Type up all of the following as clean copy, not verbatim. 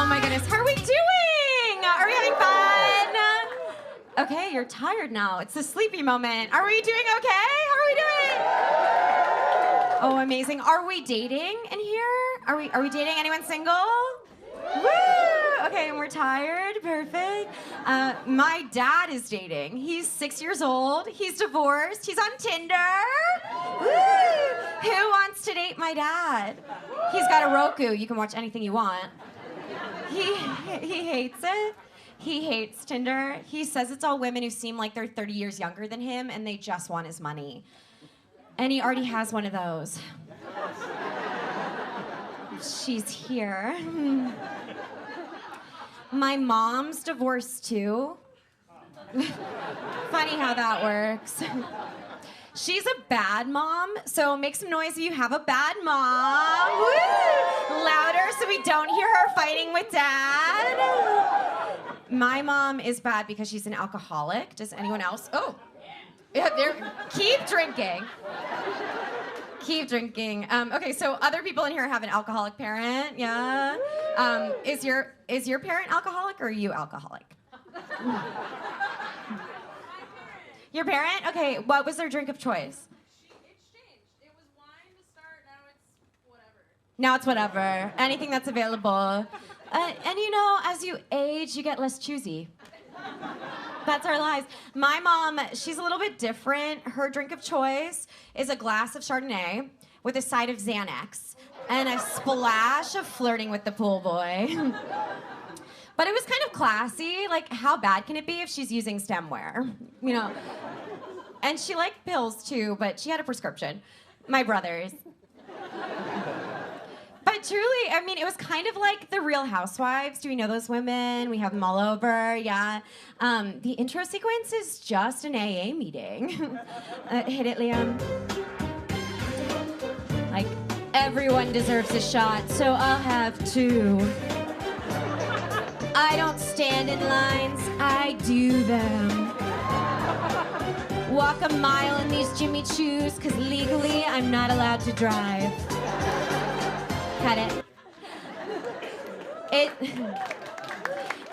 Oh my goodness, how are we doing? Are we having fun? Okay, you're tired now. It's the sleepy moment. Are we doing okay? How are we doing? Oh, amazing. Are we dating in here? Are we dating? Anyone single? Woo! Okay, and we're tired. Perfect. My dad is dating. He's 6 years old. He's divorced. He's on Tinder. Woo! Who wants to date my dad? He's got a Roku. You can watch anything you want. He hates it. He hates Tinder. He says it's all women who seem like they're 30 years younger than him and they just want his money. And he already has one of those. She's here. My mom's divorced too. Funny how that works. She's a bad mom, so make some noise if you have a bad mom. Woo! Louder so we don't hear her fighting with dad. My mom is bad because she's an alcoholic. Does anyone else? Oh, yeah, keep drinking. Keep drinking. Okay, so other people in here have an alcoholic parent, yeah? Is your parent alcoholic or are you alcoholic? Your parent? Okay, what was their drink of choice? It's changed. It was wine to start, now it's whatever. Now it's whatever. Anything that's available. And you know, as you age, you get less choosy. That's our lives. My mom, she's a little bit different. Her drink of choice is a glass of Chardonnay with a side of Xanax and a splash of flirting with the pool boy. But it was kind of classy. Like, how bad can it be if she's using stemware? You know? And she liked pills too, but she had a prescription. My brother's. But truly, I mean, it was kind of like the Real Housewives. Do we know those women? We have them all over, yeah. The intro sequence is just an AA meeting. Hit it, Liam. Like, everyone deserves a shot, so I'll have two. I don't stand in lines, I do them. Walk a mile in these Jimmy Choos, because legally I'm not allowed to drive. Cut it.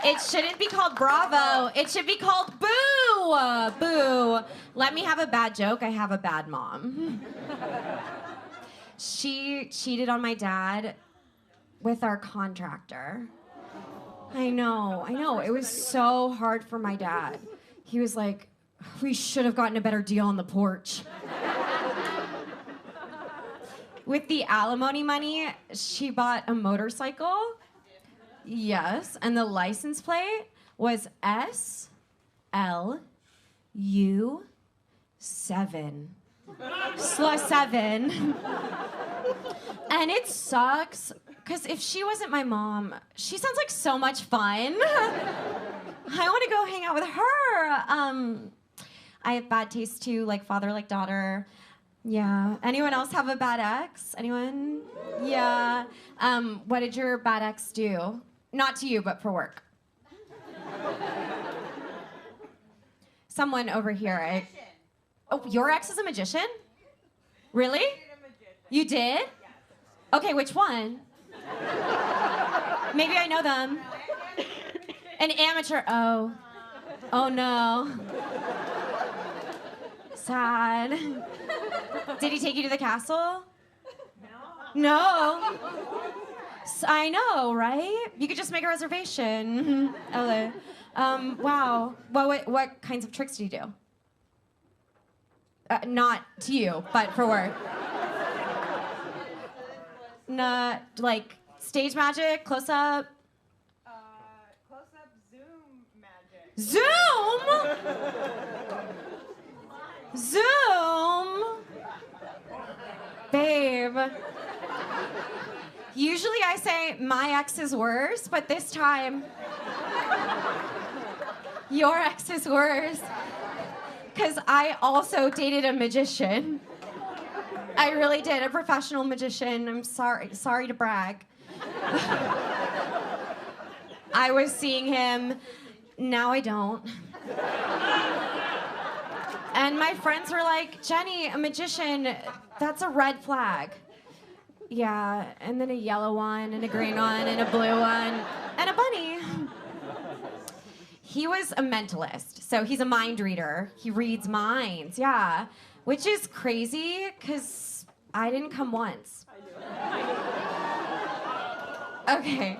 It shouldn't be called Bravo. It should be called Boo. Boo. Let me have a bad joke. I have a bad mom. She cheated on my dad with our contractor. I know. It was so hard for my dad. He was like, we should have gotten a better deal on the porch. With the alimony money, she bought a motorcycle. Yes, and the license plate was SLU7. SLU7. And it sucks, because if she wasn't my mom, she sounds like so much fun. I want to go hang out with her. I have bad taste too, like father, like daughter. Yeah. Anyone else have a bad ex? Anyone? Yeah. What did your bad ex do? Not to you, but for work. Someone over here. Oh, your ex is a magician? Really? You did? Okay, which one? Maybe I know them. An amateur. Oh. Oh no. Sad. Did he take you to the castle? No. I know, right? You could just make a reservation. LA. Wow. What kinds of tricks do you do? Not to you, but for work. Not like stage magic, close up. Close up Zoom magic. Zoom? Zoom? Babe. Usually I say my ex is worse, but this time your ex is worse. Because I also dated a magician. I really did, a professional magician. I'm sorry to brag. I was seeing him, now I don't. And my friends were like, Jenny, a magician, that's a red flag. Yeah, and then a yellow one, and a green one, and a blue one. And he was a mentalist. So he's a mind reader. He reads minds, yeah. Which is crazy, because I didn't come once. Okay.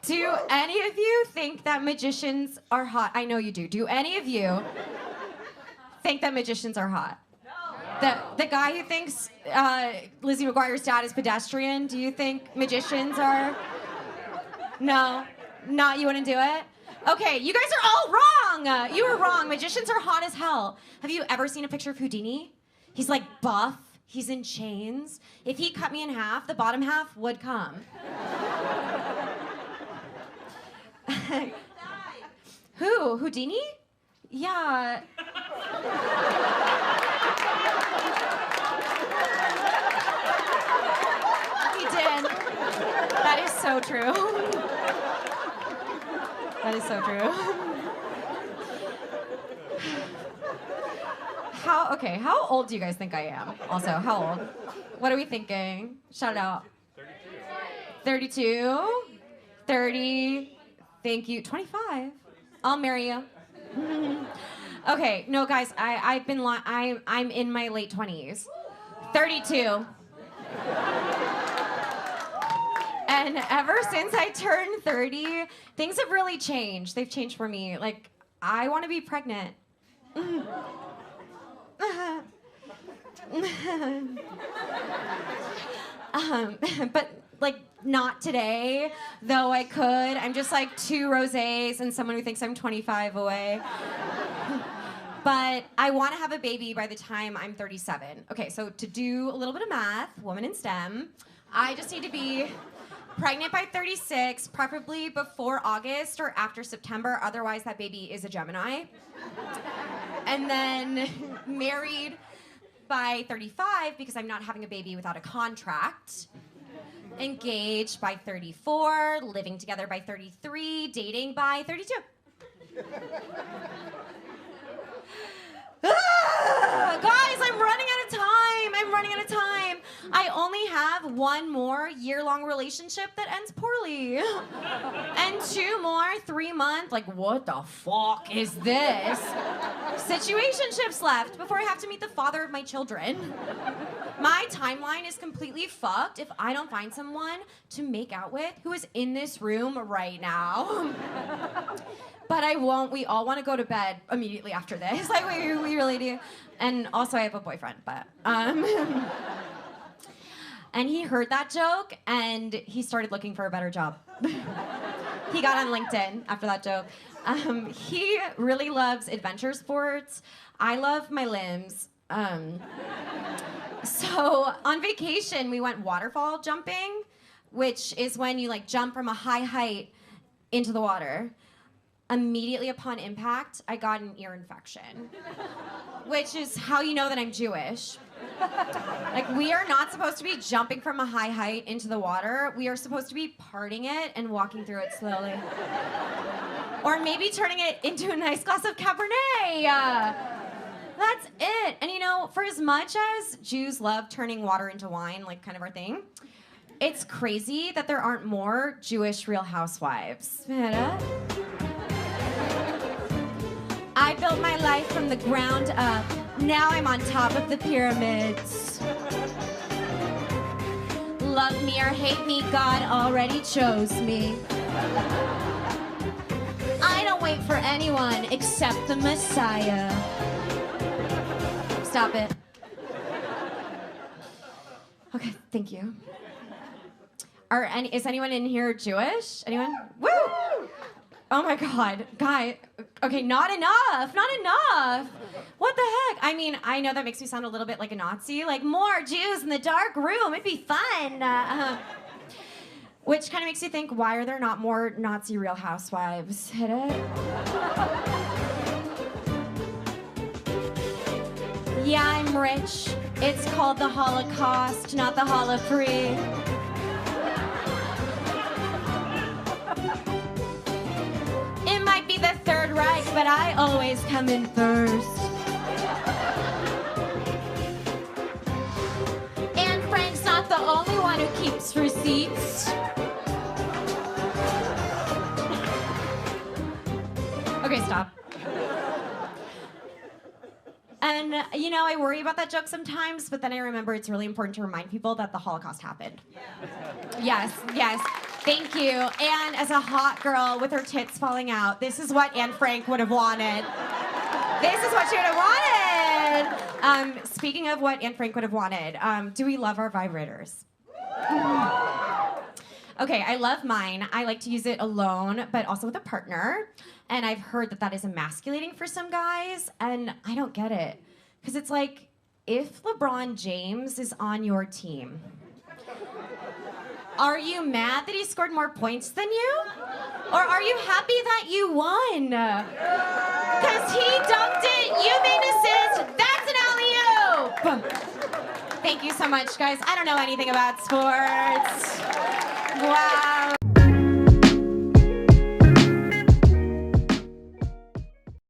Do any of you think that magicians are hot? I know you do. Do any of you think that magicians are hot? No. The guy who thinks Lizzie McGuire's dad is pedestrian, do you think magicians are? No? Not, you wouldn't do it? Okay, you guys are all wrong! You were wrong. Magicians are hot as hell. Have you ever seen a picture of Houdini? He's like buff. He's in chains. If he cut me in half, the bottom half would come. Who? Houdini? Yeah. He did. That is so true. That is so true. How old do you guys think I am? Also, how old? What are we thinking? Shout it out. 32? 30? Thank you. 25? I'll marry you. Okay, no guys, I'm in my late 20s. 32. And ever since I turned 30, things have really changed. They've changed for me. Like, I want to be pregnant. But like not today, though I could. I'm just like 2 rosés and someone who thinks I'm 25 away. But I want to have a baby by the time I'm 37. Okay, so to do a little bit of math, woman in STEM, I just need to be pregnant by 36, preferably before August or after September, otherwise that baby is a Gemini. And then married by 35 because I'm not having a baby without a contract. Engaged by 34, living together by 33, dating by 32. Guys, I'm running out of time. I only have 1 more year-long relationship that ends poorly. And 2 more 3-month, like, what the fuck is this? Situationships left before I have to meet the father of my children. My timeline is completely fucked if I don't find someone to make out with who is in this room right now. But I won't. We all want to go to bed immediately after this. Like, we really do. And also, I have a boyfriend, but... And he heard that joke, and he started looking for a better job. He got on LinkedIn after that joke. He really loves adventure sports. I love my limbs. So on vacation, we went waterfall jumping, which is when you, like, jump from a high height into the water. Immediately upon impact, I got an ear infection, which is how you know that I'm Jewish. Like, we are not supposed to be jumping from a high height into the water. We are supposed to be parting it and walking through it slowly. Or maybe turning it into a nice glass of Cabernet. That's it. And you know, for as much as Jews love turning water into wine, like kind of our thing, it's crazy that there aren't more Jewish Real Housewives. I built my life from the ground up. Now I'm on top of the pyramids. Love me or hate me, God already chose me. I don't wait for anyone except the Messiah. Stop it. Okay, thank you. Is anyone in here Jewish? Anyone? Woo! Oh my God, guy. Okay, not enough. What the heck? I mean, I know that makes me sound a little bit like a Nazi. Like, more Jews in the dark room. It'd be fun. Which kind of makes you think, why are there not more Nazi Real Housewives? Hit it. Yeah, I'm rich. It's called the Holocaust, not the Holo-Free. It might be the Third Reich, but I always come in first. And Frank's not the only one who keeps receipts. Okay, stop. And, you know, I worry about that joke sometimes, but then I remember it's really important to remind people that the Holocaust happened. Yes, yes. Thank you. And as a hot girl with her tits falling out, this is what Anne Frank would have wanted. This is what she would have wanted. Speaking of what Anne Frank would have wanted, do we love our vibrators? Okay, I love mine. I like to use it alone, but also with a partner. And I've heard that that is emasculating for some guys, and I don't get it. Because it's like, if LeBron James is on your team, are you mad that he scored more points than you? Or are you happy that you won? Because he dunked it, you made an assist, that's an alley-oop! Thank you so much, guys. I don't know anything about sports. Wow.